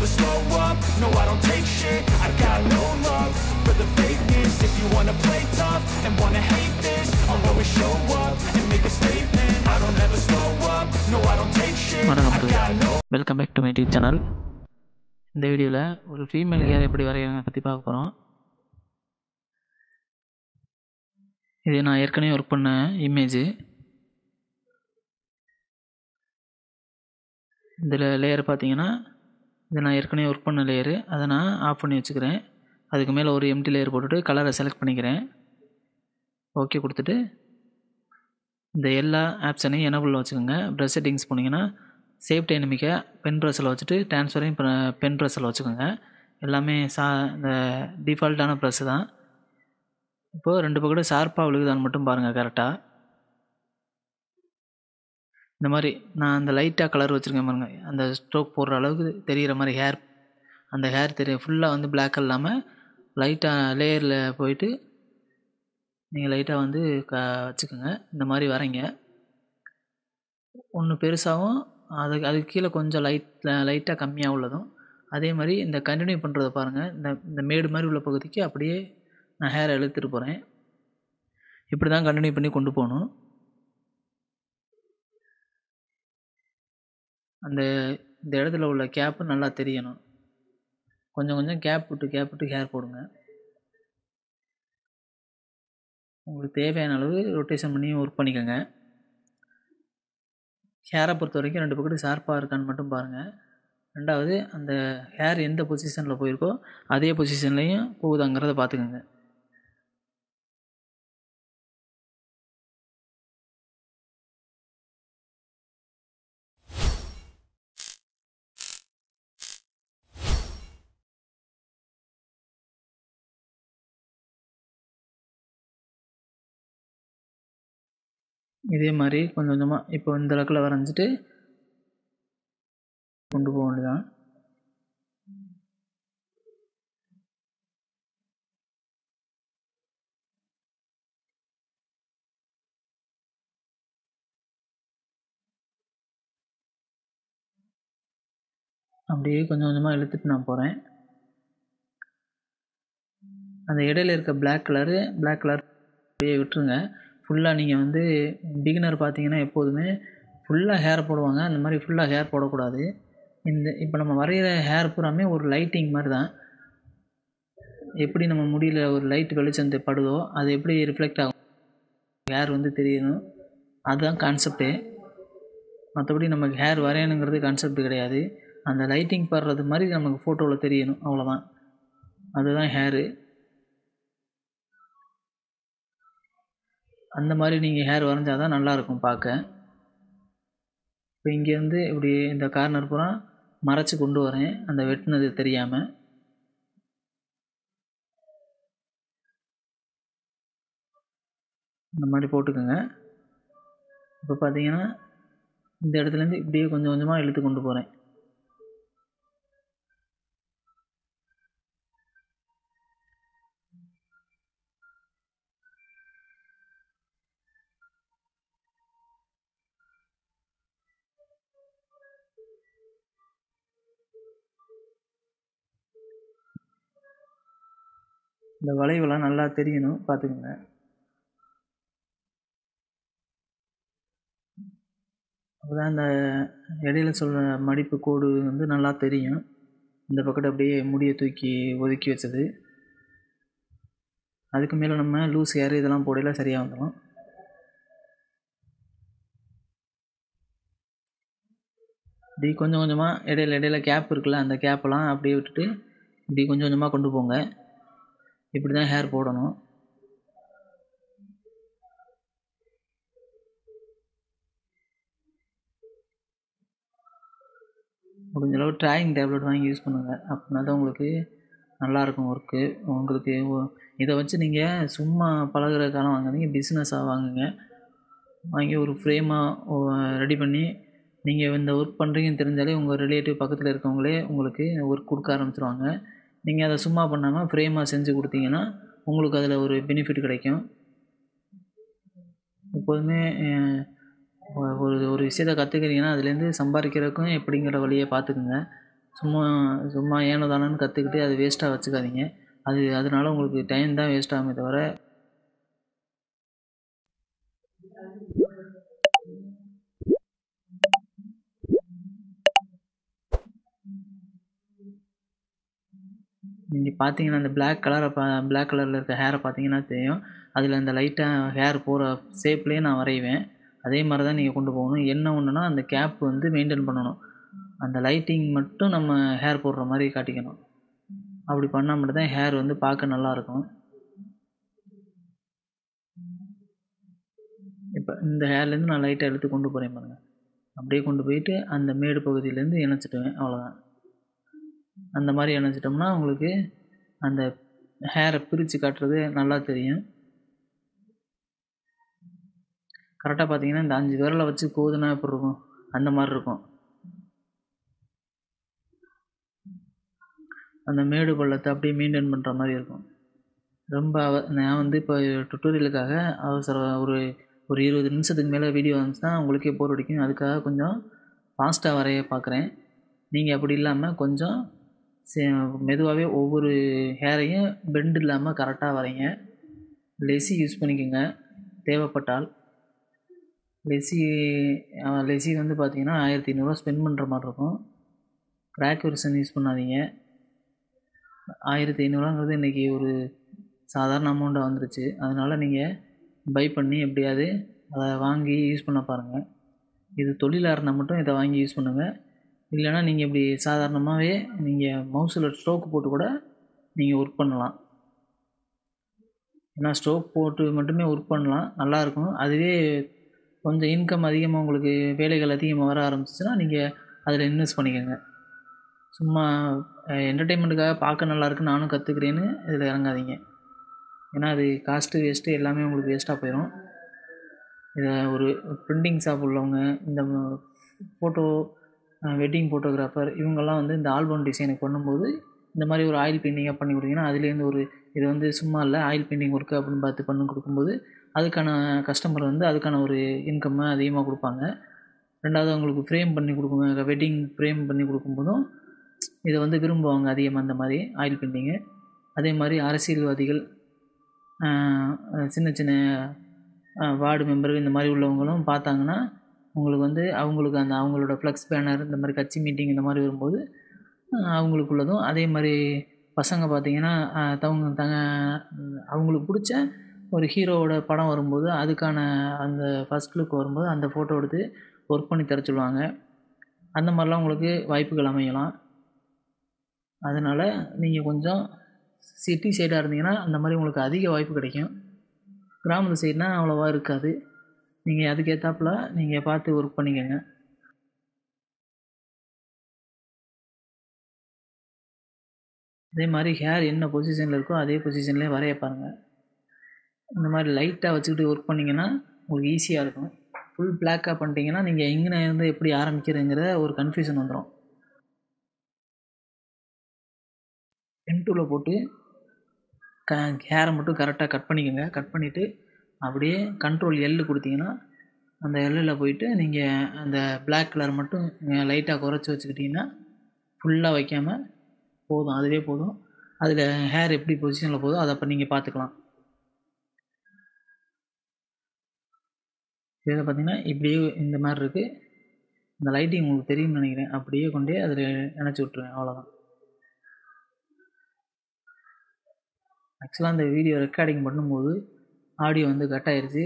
never slow up, no I don't take shit. I got no love for the fakeness. If you wanna play tough and wanna hate this, I'll always show up and make a statement. I don't ever slow up, no I don't take shit. I got no. Welcome back to my YouTube channel. இந்த வீடியோவில் ஒரு female hair எப்படி வரைகிறாங்க பற்றி பார்க்க போகிறோம். இது நான் ஏற்கனவே ஒர்க் பண்ண இமேஜு. இதில் லேயர் பார்த்தீங்கன்னா இது நான் ஏற்கனவே ஒர்க் பண்ண லேயரு. அதை நான் ஆஃப் பண்ணி வச்சுக்கிறேன். அதுக்கு மேலே ஒரு எம்டி லேயர் போட்டுட்டு கலரை செலக்ட் பண்ணிக்கிறேன். ஓகே கொடுத்துட்டு இந்த எல்லா ஆப்ஷனையும் எனபிள் வச்சுக்கோங்க. ப்ரஷ் செட்டிங்ஸ் போனீங்கன்னா சேவ் டைனமிக்கை பென் ப்ரெஸ்ஸில் வச்சுட்டு ட்ரான்ஸ்ஃபரையும் பென் ப்ரெஸ்ஸில் வச்சுக்கோங்க. எல்லாமே இந்த டிஃபால்ட்டான ப்ரெஸ்ஸு தான். இப்போது ரெண்டு பக்கம் ஷார்ப்பாக விழுகுதான்னு மட்டும் பாருங்கள் கரெக்டாக. இந்த மாதிரி நான் அந்த லைட்டாக கலர் வச்சுருக்கேன் பாருங்கள். அந்த ஸ்ட்ரோக் போடுற அளவுக்கு தெரிகிற மாதிரி அந்த ஹேர் ஃபுல்லாக வந்து பிளாக் இல்லாமல் லைட்டாக லேயரில் போயிட்டு நீங்கள் லைட்டாக வச்சுக்கோங்க. இந்த மாதிரி வரைங்க. ஒன்று பெருசாகவும் அதுக்கு கீழே கொஞ்சம் லைட்டாக கம்மியாக உள்ளதும். அதே மாதிரி இந்த கண்டினியூ பண்ணுறதை பாருங்கள். இந்த மேடு மாதிரி உள்ள பகுதிக்கு அப்படியே நான் ஹேரை இழுத்துட்டு போகிறேன். இப்படி தான் கண்டினியூ பண்ணி கொண்டு போகணும். இந்த இடத்துல உள்ள கேப்பு நல்லா தெரியணும். கொஞ்சம் கொஞ்சம் கேப் விட்டு ஹேர் போடுங்க. உங்களுக்கு தேவையான அளவு ரொட்டேஷன் பண்ணி ஒர்க் பண்ணிக்கோங்க. ஹேரை பொறுத்த வரைக்கும் ரெண்டு பக்கத்து ஷார்ப்பாக இருக்கான்னு மட்டும் பாருங்கள். ரெண்டாவது அந்த ஹேர் எந்த பொசிஷனில் போயிருக்கோ அதே பொசிஷன்லேயும் போகுதாங்கிறத பார்த்துக்கோங்க. இதே மாதிரி கொஞ்சம் கொஞ்சமாக இப்போ இந்த அளவுக்குள்ள வரைஞ்சிட்டு கொண்டு போக வேண்டியதான். அப்படியே கொஞ்சம் கொஞ்சமாக இழுத்துட்டு நான் போகிறேன். அந்த இடையில இருக்க பிளாக் கலர் அப்படியே விட்டுருங்க. ஃபுல்லாக நீங்கள் பிகினர் பார்த்தீங்கன்னா எப்போதுமே ஃபுல்லாக ஹேர் போடுவாங்க. அந்த மாதிரி ஃபுல்லாக ஹேர் போடக்கூடாது. இப்போ நம்ம வரைகிற ஹேர் பூராமே ஒரு லைட்டிங் மாதிரி தான். எப்படி நம்ம முடியல ஒரு லைட் வெளிச்சம் படுதோ அது எப்படி ரிஃப்ளெக்ட் ஆகும் ஹேர் தெரியணும். அதுதான் கான்செப்டே. மற்றபடி நமக்கு ஹேர் வரையணுங்கிறது கான்செப்ட் கிடையாது. அந்த லைட்டிங் படுறது மாதிரி நமக்கு ஃபோட்டோவில் தெரியணும், அவ்வளோதான். அதுதான் ஹேரு. அந்த மாதிரி நீங்கள் ஹேர் வரைஞ்சால் தான் நல்லாயிருக்கும் பார்க்க. இப்போ இங்கேருந்து இப்படி இந்த கார்னர் பூரா மறைச்சி கொண்டு வரேன், அந்த வெட்டினது தெரியாமல். இந்த மாதிரி போட்டுக்கோங்க. இப்போ பார்த்தீங்கன்னா இந்த இடத்துலேருந்து இப்படியே கொஞ்சம் கொஞ்சமாக இழுத்து கொண்டு போகிறேன். இந்த வளைவெல்லாம் நல்லா தெரியணும், பார்த்துக்குங்க. அப்போதான் இந்த இடையில சொல்கிற மடிப்பு கோடு நல்லா தெரியும். இந்த பக்கத்தை அப்படியே முடியை தூக்கி ஒதுக்கி வச்சது. அதுக்கு மேலே நம்ம லூஸ் ஹேர் இதெல்லாம் போடையில சரியாக வந்துடும். இப்படி கொஞ்சம் கொஞ்சமாக இடையில கேப் இருக்குல்ல, அந்த கேப்பெல்லாம் அப்படியே விட்டுட்டு இப்படி கொஞ்சம் கொஞ்சமாக கொண்டு போங்க. இப்படி தான் ஹேர் போடணும். முடிஞ்சளவு ட்ராயிங் டேப்லெட் வாங்கி யூஸ் பண்ணுங்கள். அப்படின்னா தான் உங்களுக்கு நல்லாயிருக்கும் ஒர்க்கு. உங்களுக்கு இதை வச்சு நீங்கள் சும்மா பழகிறதுக்கான வாங்காதீங்க, பிஸ்னஸாக வாங்குங்க. வாங்கி ஒரு ஃப்ரேமாக ரெடி பண்ணி நீங்கள் இந்த ஒர்க் பண்ணுறீங்கன்னு தெரிஞ்சாலே உங்கள் ரிலேட்டிவ் பக்கத்தில் இருக்கவங்களே உங்களுக்கு ஒர்க் கொடுக்க ஆரம்பிச்சிருவாங்க. நீங்கள் அதை சும்மா பண்ணாமல் ஃப்ரேமாக செஞ்சு கொடுத்தீங்கன்னா உங்களுக்கு அதில் ஒரு பெனிஃபிட் கிடைக்கும். எப்போதுமே ஒரு விஷயத்தை கற்றுக்கிறீங்கன்னா அதுலேருந்து சம்பாதிக்கிறதுக்கும் எப்படிங்கிற வழியை பார்த்துக்குங்க. சும்மா சும்மா ஏனோ தானோன்னு கற்றுக்கிட்டு அது வேஸ்ட்டாக வச்சுக்காதீங்க. அதனால உங்களுக்கு டைம் தான் வேஸ்ட் ஆகுமே தவிர நீங்கள் பார்த்தீங்கன்னா அந்த பிளாக் கலரில் இருக்க ஹேரை பார்த்தீங்கன்னா தெரியும். அதில் அந்த லைட்டாக ஹேர் போகிற ஷேப்லேயே நான் வரைவேன். அதே மாதிரி தான் நீங்கள் கொண்டு போகணும். என்ன ஒன்றுனா அந்த கேப் வந்து மெயின்டைன் பண்ணணும். அந்த லைட்டிங் மட்டும் நம்ம ஹேர் போடுற மாதிரி காட்டிக்கணும். அப்படி பண்ணால் மட்டும் தான் ஹேர் வந்து பார்க்க நல்லாயிருக்கும். இப்போ இந்த ஹேர்லேருந்து நான் லைட்டாக எடுத்து கொண்டு போகிறேன் பாருங்கள். அப்படியே கொண்டு போயிட்டு அந்த மேடு பகுதியிலேருந்து இணைச்சிட்டுவேன், அவ்வளோதான். அந்த மாதிரி இணைச்சிட்டோம்னா உங்களுக்கு அந்த ஹேரை பிரித்து காட்டுறது நல்லா தெரியும். கரெக்டாக பார்த்தீங்கன்னா இந்த 5 விரலை வச்சு கோதுனா எப்படி இருக்கும், அந்த மாதிரி இருக்கும். அந்த மேடு பள்ளத்தை அப்படியே மெயின்டைன் பண்ணுற மாதிரி இருக்கும். ரொம்ப நான் வந்து இப்போ டுட்டோரியலுக்காக ஒரு 20 நிமிஷத்துக்கு மேலே வீடியோ வந்துச்சுன்னா உங்களுக்கே போர் அடிக்கும். அதுக்காக கொஞ்சம் ஃபாஸ்ட்டாக வரைய பார்க்குறேன். நீங்கள் அப்படி இல்லாமல் கொஞ்சம் மெதுவாகவே ஒவ்வொரு ஹேரையும் பெண்ட் இல்லாமல் கரெக்டாக வரைங்க. லெசி யூஸ் பண்ணிக்கோங்க தேவைப்பட்டால். லெசி வந்து பார்த்தீங்கன்னா 1500 ஸ்பெண்ட் பண்ணுற மாதிரி இருக்கும். கிராக் வெர்ஷன் யூஸ் பண்ணாதீங்க. 1500ங்கிறது இன்றைக்கி ஒரு சாதாரண அமௌண்ட்டாக வந்துருச்சு. அதனால் நீங்கள் பை பண்ணி எப்படியாவது அதை வாங்கி யூஸ் பண்ண பாருங்கள். இது தொழிலாக இருந்தால் மட்டும் இதை வாங்கி யூஸ் பண்ணுங்கள். இல்லைனா நீங்கள் இப்படி சாதாரணமாகவே நீங்கள் மவுஸில் ஸ்ட்ரோக் போட்டு கூட நீங்கள் ஒர்க் பண்ணலாம். ஏன்னா ஸ்ட்ரோக் போட்டு மட்டுமே ஒர்க் பண்ணலாம், நல்லாயிருக்கும். அதுவே கொஞ்சம் இன்கம் அதிகமாக உங்களுக்கு வேலைகள் அதிகமாக வர ஆரம்பிச்சிச்சுன்னா நீங்கள் அதில் இன்வெஸ்ட் பண்ணிக்கோங்க. சும்மா என்டர்டெயின்மெண்ட்டுக்காக பார்க்க நல்லாயிருக்கு நானும் கற்றுக்கிறேன்னு இதில் இறங்காதீங்க. ஏன்னா அது காஸ்ட்டு வேஸ்ட்டு எல்லாமே உங்களுக்கு வேஸ்ட்டாக போயிடும். இதை ஒரு பிரிண்டிங் ஷாப் உள்ளவங்க, இந்த ஃபோட்டோ வெட்டிங் ஃபோட்டோகிராஃபர் இவங்கெல்லாம் வந்து இந்த ஆல்பம் டிசைனுக்கு பண்ணும்போது இந்த மாதிரி ஒரு ஆயில் பெயிண்டிங்காக பண்ணி கொடுத்தீங்கன்னா அதுலேருந்து இது வந்து சும்மா இல்லை, ஆயில் பெயிண்டிங் ஒர்க்கு அப்படின்னு பார்த்து பண்ணி கொடுக்கும்போது அதுக்கான கஸ்டமர் வந்து அதுக்கான ஒரு இன்கம்மை அதிகமாக கொடுப்பாங்க. ரெண்டாவது அவங்களுக்கு ஃப்ரேம் பண்ணி கொடுக்குங்க, வெட்டிங் ஃப்ரேம் பண்ணி கொடுக்கும்போதும் இதை வந்து விரும்புவாங்க அதிகமாக இந்த மாதிரி ஆயில் பெயிண்டிங்கு. அதே மாதிரி அரசியல்வாதிகள், சின்ன சின்ன வார்டு மெம்பர்கள் இந்த மாதிரி உள்ளவங்களும் பார்த்தாங்கன்னா உங்களுக்கு வந்து அவங்களோட ஃப்ளெக்ஸ் பேனர் இந்த மாதிரி கட்சி மீட்டிங் இந்த மாதிரி வரும்போது அவங்களுக்குள்ளதும் அதே மாதிரி பசங்க பார்த்திங்கன்னா அவங்களுக்கு பிடிச்ச ஒரு ஹீரோவோட படம் வரும்போது அதுக்கான அந்த ஃபஸ்ட் லுக் வரும்போது அந்த ஃபோட்டோ எடுத்து ஒர்க் பண்ணி தர சொல்லுவாங்க. அந்த மாதிரிலாம் உங்களுக்கு வாய்ப்புகள் அமையலாம். அதனால் நீங்கள் கொஞ்சம் சிட்டி சைடாக இருந்தீங்கன்னா அந்த மாதிரி உங்களுக்கு அதிக வாய்ப்பு கிடைக்கும். கிராமத்து சைடுனால் அவ்வளோவா இருக்காது. நீங்கள் அதுக்கேற்றாப்புல நீங்கள் பார்த்து ஒர்க் பண்ணிக்கோங்க. அதே மாதிரி ஹேர் என்ன பொசிஷனில் இருக்கோ அதே பொசிஷன்லேயே வரைய பாருங்கள். இந்த மாதிரி லைட்டாக வச்சுக்கிட்டு ஒர்க் பண்ணிங்கன்னா உங்களுக்கு ஈஸியாக இருக்கும். ஃபுல் பிளாக்காக பண்ணிட்டீங்கன்னா நீங்கள் எங்கேருந்து எப்படி ஆரம்பிக்கிறதுங்கிற ஒரு கன்ஃபியூஷன் வந்துடும். பென் டூலை போட்டு ஹேரை மட்டும் கரெக்டாக கட் பண்ணிக்கோங்க. கட் பண்ணிவிட்டு அப்படியே கண்ட்ரோல் எல் கொடுத்தீங்கன்னா அந்த எல்லில் போயிட்டு நீங்கள் அந்த பிளாக் கலர் மட்டும் லைட்டாக குறைச்சி வச்சுக்கிட்டிங்கன்னா ஃபுல்லாக வைக்காமல் போதும், அதுவே போதும். அதில் ஹேர் எப்படி பொசிஷனில் போதோ அதை அப்போ நீங்கள் பார்த்துக்கலாம். இதில் பார்த்திங்கன்னா இப்படியே இந்த மாதிரி இருக்குது. இந்த லைட்டிங் உங்களுக்கு தெரியும்னு நினைக்கிறேன். அப்படியே கொண்டே அதில் இணைச்சி விட்ருவேன், அவ்வளோதான். ஆக்சுவலாக அந்த வீடியோ ரெக்கார்டிங் பண்ணும்போது ஆடியோ வந்து கட் ஆயிடுச்சு.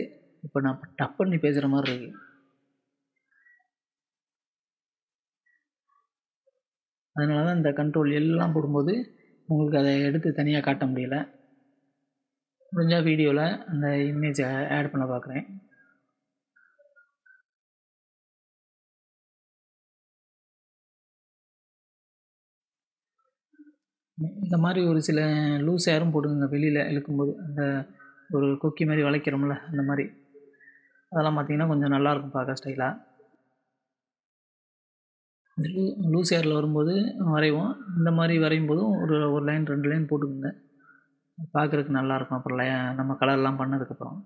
இப்போ நான் டப் பண்ணி பேசுகிற மாதிரி இருக்குது. அதனால தான் இந்த கண்ட்ரோல் எல்லாம் போடும்போது உங்களுக்கு அதை எடுத்து தனியாக காட்ட முடியல. முடிஞ்சால் வீடியோவில் அந்த இமேஜை ஆட் பண்ண பார்க்குறேன். இந்த மாதிரி ஒரு சில லூஸ் ஹேரும் போட்டுக்கோங்க. வெளியில் இழுக்கும்போது அந்த ஒரு கொக்கி மாதிரி வளைக்கிறோம்ல அந்த மாதிரி, அதெல்லாம் பார்த்திங்கன்னா கொஞ்சம் நல்லாயிருக்கும் பார்க்க ஸ்டைலாக. லூஸ் ஹேரில் வரும்போது வரைவோம். இந்த மாதிரி வரையும் போதும் ஒரு லைன் 2 லைன் போட்டுக்கோங்க. பார்க்குறதுக்கு நல்லாயிருக்கும். அப்புறம் நம்ம கலர்லாம் பண்ணதுக்கப்புறம்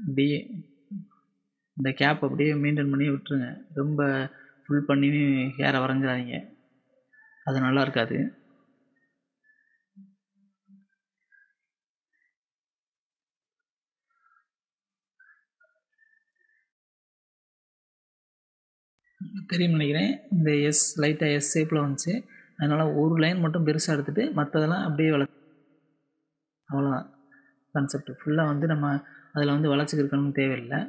அப்படியே இந்த கேப் அப்படியே மெயின்டைன் பண்ணி விட்டுருங்க. ரொம்ப ஃபுல் பண்ணி ஹேரை வரைஞ்சிடாதீங்க, அது நல்லா இருக்காது. தெரியும் நினைக்கிறேன். இந்த லைட்டாக எஸ் ஷேப்பில் வந்துச்சு. அதனால் ஒரு லைன் மட்டும் பெருசாக எடுத்துகிட்டு மற்றதெல்லாம் அப்படியே அவ்வளோதான் கான்செப்ட். ஃபுல்லாக வந்து நம்ம அதில் வந்து வளைச்சிக்கிருக்கணும்னு தேவையில்லை.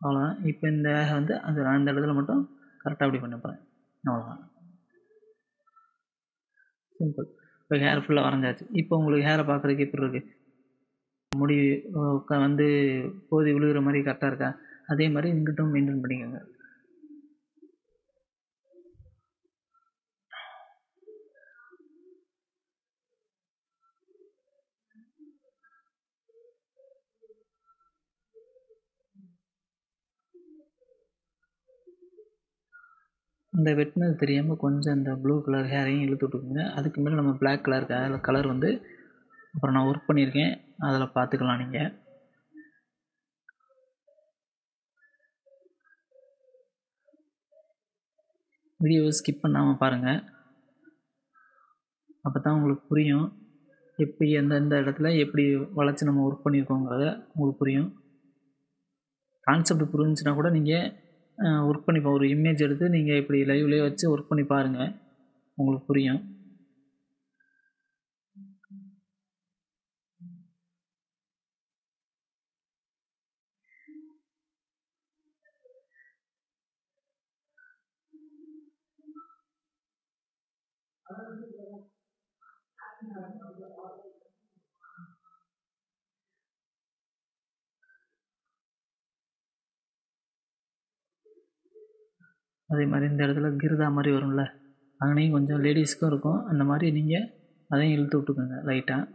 அவ்வளோதான். இப்போ இந்த வந்து அந்த இடத்துல மட்டும் கரெக்டாக அப்படி பண்ண போகிறேன். அவ்வளோதான், சிம்பிள். இப்போ ஹேர் ஃபுல்லாக வரைஞ்சாச்சு. இப்போ உங்களுக்கு ஹேரை பார்க்குறதுக்கு எப்படி இருக்குது? முடி வந்து போதி விழுகிற மாதிரி கரெக்டாக இருக்கா? அதே மாதிரி இங்கிட்டும் மெயின்டைன் பண்ணிக்கோங்க. இந்த வெட்டினது தெரியாமல் கொஞ்சம் இந்த ப்ளூ கலர் ஹேரையும் இழுத்து விட்டுக்குங்க. அதுக்கு மேலே நம்ம பிளாக் கலர் வந்து அப்புறம் நான் ஒர்க் பண்ணியிருக்கேன், அதில் பார்த்துக்கலாம் நீங்கள். வீடியோவை ஸ்கிப் பண்ணாமல் பாருங்கள், அப்போ தான் உங்களுக்கு புரியும் எப்படி எந்தெந்த இடத்துல எப்படி வளைச்சி நம்ம ஒர்க் பண்ணியிருக்கோங்கிறத உங்களுக்கு புரியும். கான்செப்ட் புரிஞ்சுன்னா கூட நீங்கள் ஒர்க் பண்ணி ஒரு இமேஜ் எடுத்து நீங்கள் இப்படி லைவ்லேயே வச்சு ஒர்க் பண்ணி பாருங்கள், உங்களுக்கு புரியும். அதே மாதிரி இந்த இடத்துல கிருதா மாதிரி வரும்ல, அங்கேயும் கொஞ்சம் லேடிஸ்க்கும் இருக்கும். அந்த மாதிரி நீங்கள் அதையும் இழுத்து விட்டுக்கோங்க லைட்டாக.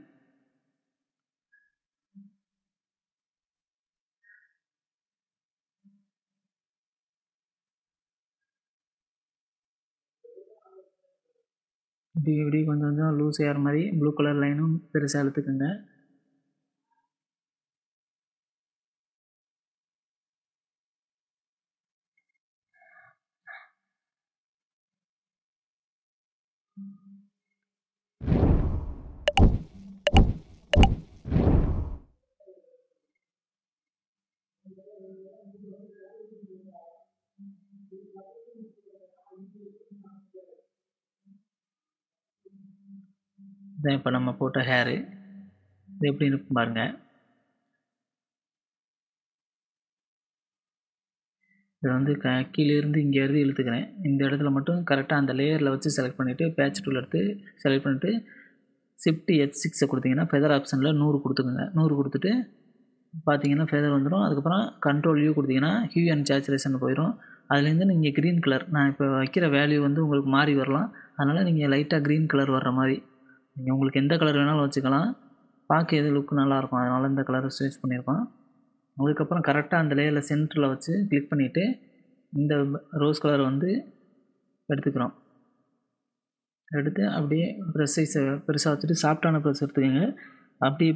இப்படி கொஞ்சம் கொஞ்சம் லூஸ் ஏற மாதிரி ப்ளூ கலர் லைனும் பெருசாக இழுத்துக்குங்க. இதான் இப்போ நம்ம போட்ட ஹேரு, இது எப்படி இருக்கும் பாருங்கள். இதை வந்து கீழேருந்து இங்கேருந்து இழுத்துக்கிறேன். இந்த இடத்துல மட்டும் கரெக்டாக அந்த லேயரில் வச்சு செலக்ட் பண்ணிவிட்டு பேட்ச் டூல் எடுத்து செலக்ட் பண்ணிவிட்டு Shift H6 கொடுத்தீங்கன்னா ஃபெதர் ஆப்ஷனில் 100 கொடுத்துக்குங்க. 100 கொடுத்துட்டு பார்த்தீங்கன்னா ஃபெதர் வந்துடும். அதுக்கப்புறம் கண்ட்ரோல் U கொடுத்தீங்கன்னா ஹியூ அண்ட் சேச்சுரேஷன் போயிடும். அதுலேருந்து நீங்கள் க்ரீன் கலர், நான் இப்போ வைக்கிற வேல்யூ வந்து உங்களுக்கு மாறி வரலாம், அதனால் நீங்கள் லைட்டாக க்ரீன் கலர் வர்ற மாதிரி நீங்கள் உங்களுக்கு எந்த கலர் வேணாலும் வச்சுக்கலாம். பார்க்க எது லுக்கு நல்லாயிருக்கும், அதனால் இந்த கலரை சூஸ் பண்ணியிருக்கோம். அதுக்கப்புறம் கரெக்டாக அந்த லேயரில் சென்டரில் வச்சு கிளிக் பண்ணிவிட்டு இந்த ரோஸ் கலர் வந்து எடுத்துக்கிறோம். எடுத்து அப்படியே ப்ரெஷ் சைஸை பெருசாக வச்சுட்டு சாஃப்டான ப்ரெஷ் எடுத்துக்கோங்க. அப்படியே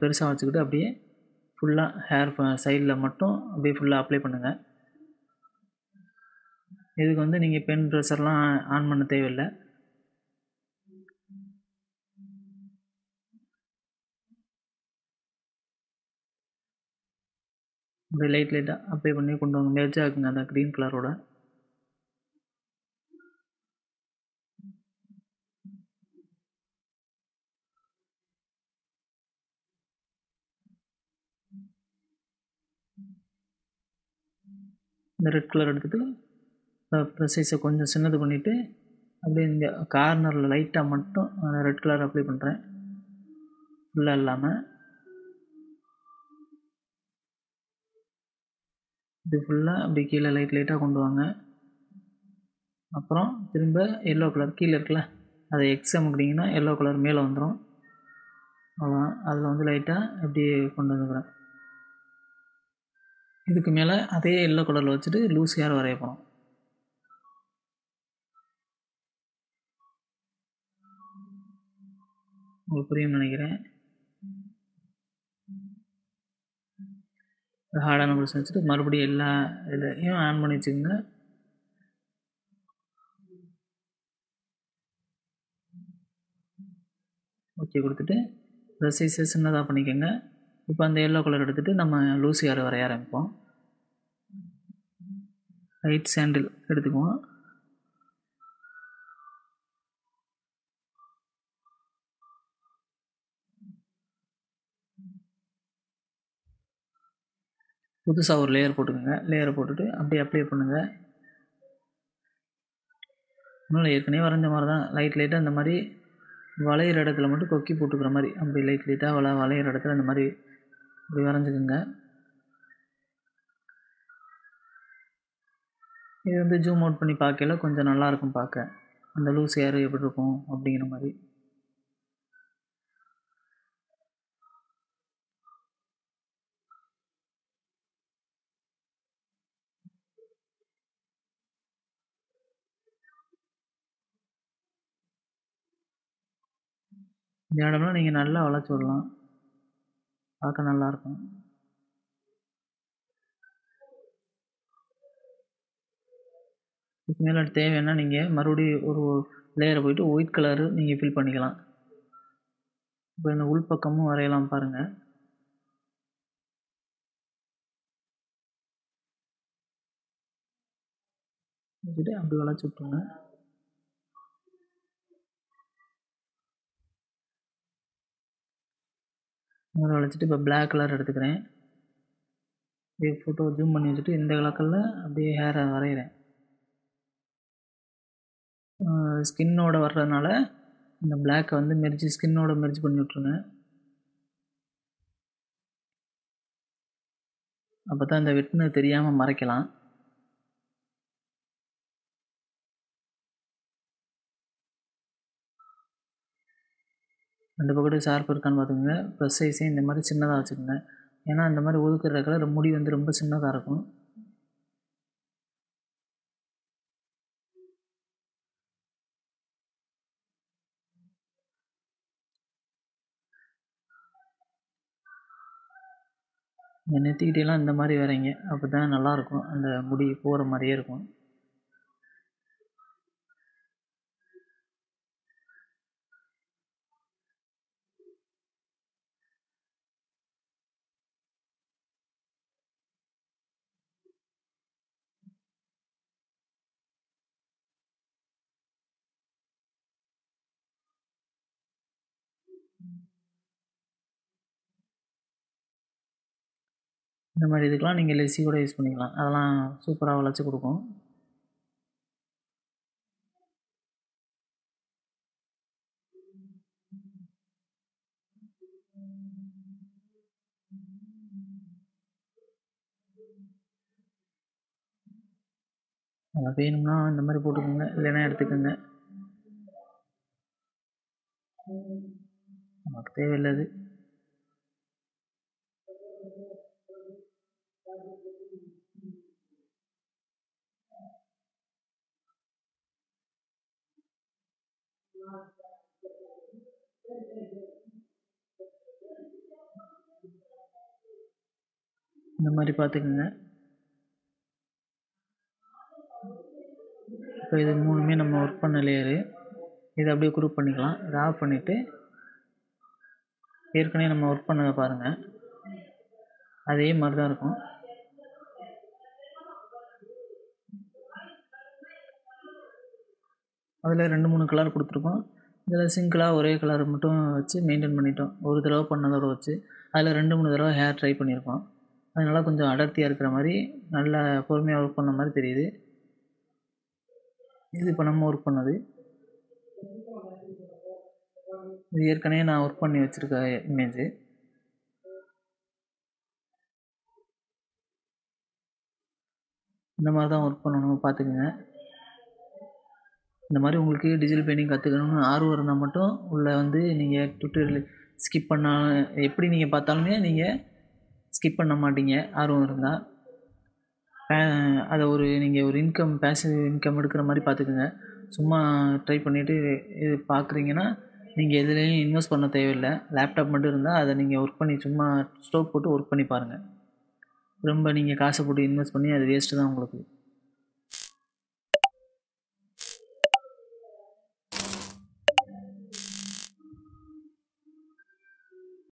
பெருசாக வச்சுக்கிட்டு அப்படியே ஃபுல்லாக ஹேர் சைடில் மட்டும் அப்படியே ஃபுல்லாக அப்ளை பண்ணுங்கள். இதுக்கு வந்து நீங்கள் பென் ப்ரெஷர்லாம் ஆன் பண்ண தேவையில்லை. அப்படியே லைட்டாக அப்ளை பண்ணி கொண்டு வாங்க, மெர்ஜ் ஆகுங்க அந்த க்ரீன் கலரோட. இந்த ரெட் கலர் எடுத்துகிட்டு ப்ரெஷ் சைஸை கொஞ்சம் சின்னது பண்ணிவிட்டு அப்படியே இந்த கார்னரில் லைட்டாக மட்டும் ரெட் கலர் அப்ளை பண்ணுறேன், ஃபுல்லாக இல்லாமல். இது ஃபுல்லாக அப்படி கீழே லைட்டாக கொண்டு வாங்க. அப்புறம் திரும்ப எல்லோ கலர் கீழே இருக்குல்ல, அதை எக்ஸ் அமுக்கிட்டிங்கன்னா எல்லோ கலர் மேலே வந்துடும். அவ்வளோதான், அதில் வந்து லைட்டாக அப்படியே கொண்டு வந்துக்கிறேன். இதுக்கு மேலே அதே எல்லோ கலரில் வச்சுட்டு லூஸ் ஹேர் வரைய போகிறோம். உங்களுக்கு புரியும்னு நினைக்கிறேன். ஹார்டான ப்ரஷ் வச்சுட்டு மறுபடியும் எல்லா இதையும் ஆன் பண்ணி வச்சுக்கோங்க. ஓகே கொடுத்துட்டு ப்ரஷ் சைஸை சின்னதாக பண்ணிக்கோங்க. இப்போ அந்த எல்லோ கலர் எடுத்துகிட்டு நம்ம லூசி ஹேர் வரைய ஆரம்பிப்போம். ரைட் சாண்டில் எடுத்துக்குவோம். புதுசாக ஒரு லேயர் போட்டுக்கோங்க. லேயரை போட்டுட்டு அப்படியே அப்ளை பண்ணுங்கள். இன்னும் ஏற்கனவே வரைஞ்ச மாதிரி தான் லைட்டாக இந்த மாதிரி வளையிற இடத்துல மட்டும் கொக்கி போட்டுக்கிற மாதிரி அப்படி லைட்டாக வளையிற இடத்துல இந்த மாதிரி இப்படி வரைஞ்சிக்கோங்க. இது வந்து ஜூம் அவுட் பண்ணி பார்க்கல கொஞ்சம் நல்லாயிருக்கும் பார்க்க. அந்த லூஸ் ஹேர் எப்படி இருக்கும் அப்படிங்கிற மாதிரி. இந்த இடம்லாம் நீங்கள் நல்லா வளைச்சி விடலாம், பார்க்க நல்லாயிருக்கும். இதுக்கு மேலே தேவைன்னா நீங்கள் மறுபடியும் ஒரு லேயரை போய்ட்டு ஒயிட் கலரு நீங்கள் ஃபில் பண்ணிக்கலாம். இப்போ இந்த உள் பக்கமும் வரையலாம் பாருங்கள். வச்சுட்டு அப்படி வளைச்சி விட்ருங்க. முதல்ல வளைச்சிட்டு இப்போ பிளாக் கலர் எடுத்துக்கிறேன். அப்படியே ஃபோட்டோ ஜூம் பண்ணி வச்சுட்டு இந்த கலரில் அப்படியே ஹேரை வரைகிறேன். ஸ்கின்னோட வர்றதுனால இந்த பிளாக்கை வந்து ஸ்கின்னோட மெர்ஜ் பண்ணி விட்ருங்க. அப்போ தான் இந்த வெட்டுன்னு தெரியாமல் மறைக்கலாம். ரெண்டு பக்கத்து ஷார்ப் இருக்கான்னு பார்த்துக்கோங்க. ப்ளஸ் சைஸையும் இந்த மாதிரி சின்னதாக வச்சுக்கோங்க. ஏன்னா இந்த மாதிரி ஒதுக்குற கலர் முடி வந்து ரொம்ப சின்னதாக இருக்கும். இந்த நெத்திக்கிட்டேலாம் இந்த மாதிரி வரைங்க, அப்போ தான் நல்லாயிருக்கும். அந்த முடி போகிற மாதிரியே இருக்கும். இந்த மாதிரி இதுக்கெலாம் நீங்கள் லெஸ்ஸி கூட யூஸ் பண்ணிக்கலாம். அதெல்லாம் சூப்பராக வளைச்சி கொடுக்கும். அதை வேணும்னா இந்த மாதிரி போட்டுக்கோங்க, இல்லைன்னா எடுத்துக்கோங்க. நமக்கு தேவையில்லாது. இந்த மாதிரி பார்த்துக்குங்க. இப்போ இது மூணுமே நம்ம ஒர்க் பண்ண லேயரு. இதை அப்படியே குரூப் பண்ணிக்கலாம். இதை ஆஃப் பண்ணிவிட்டு ஏற்கனவே நம்ம ஒர்க் பண்ணதை பாருங்கள், அதே மாதிரி தான் இருக்கும். அதில் 2-3 கலர் கொடுத்துருக்கோம். இதில் சிங்கிளாக ஒரே கலர் மட்டும் வச்சு மெயின்டைன் பண்ணிட்டோம். ஒரு தடவை பண்ணதோடு வச்சு அதில் 2-3 தடவை ஹேர் ட்ரை பண்ணியிருக்கோம். அதனால் கொஞ்சம் அடர்த்தியாக இருக்கிற மாதிரி நல்லா பொறுமையாக ஒர்க் பண்ண மாதிரி தெரியுது. இது இப்போ நம்ம ஒர்க் பண்ணது. இது ஏற்கனவே நான் ஒர்க் பண்ணி வச்சுருக்க இமேஜு. இந்த மாதிரி தான் ஒர்க் பண்ணணும், பார்த்துக்குங்க. இந்த மாதிரி உங்களுக்கு டிஜிட்டல் பெயிண்டிங் கற்றுக்கணும்னு ஆர்வம் இருந்தால் மட்டும் உள்ளே வந்து நீங்கள் ட்யூட்டோரியல் ஸ்கிப் எப்படி நீங்கள் பார்த்தாலுமே நீங்கள் ஸ்கிப் பண்ண மாட்டீங்க ஆர்வம் இருந்தால். அதை நீங்கள் ஒரு பேசிவ் இன்கம் எடுக்கிற மாதிரி பார்த்துக்குங்க. சும்மா ட்ரை பண்ணிவிட்டு இது பார்க்குறீங்கன்னா நீங்கள் எதுலேயும் இன்வெஸ்ட் பண்ண தேவையில்லை. லேப்டாப் மட்டும் இருந்தால் அதை நீங்கள் ஒர்க் பண்ணி சும்மா ஸ்டோவ் போட்டு ஒர்க் பண்ணி பாருங்கள். ரொம்ப நீங்கள் காசை போட்டு இன்வெஸ்ட் பண்ணி அது வேஸ்ட்டு தான் உங்களுக்கு.